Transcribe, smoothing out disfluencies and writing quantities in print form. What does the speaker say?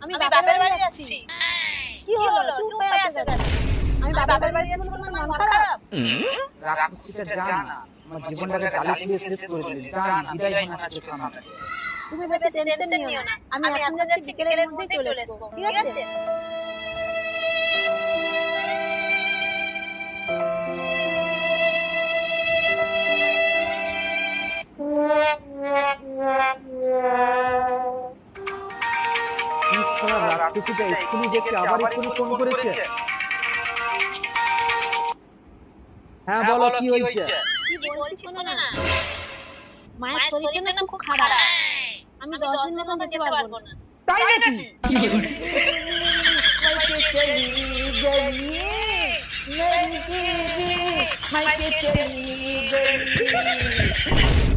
আমি বাপের বাড়ি যাচ্ছি। কি হলো চুপ হয়ে আছো কেন? আমি বাপের বাড়ি যাচ্ছি বলে তোমার মন খারাপ? রাগ করছিস যা না, আমার জীবনটাকে জ্বালিয়ে দিয়ে শেষ করে দিলি, যা না, বিদায় হয়ে না চোখের সামনে থেকে। তুমি বেশি টেনশন নিও না, আমি এখন যাচ্ছি, বিকেলের মধ্যেই চলে আসবো, ঠিক আছে? রাক্ষসীটা এক্ষুনি দেখছে, আবার এক্ষুনি ফোন করেছে। হ্যাঁ বলো, কি হয়েছে? কি বলছি শোনো না, মায়ের শরীরটা না খুব খারাপ, আমি 10 দিন মতন যেতে পারবো না। তাই নাকি? মাইকে চলি গলি লড়কি মাইকে চলি গলি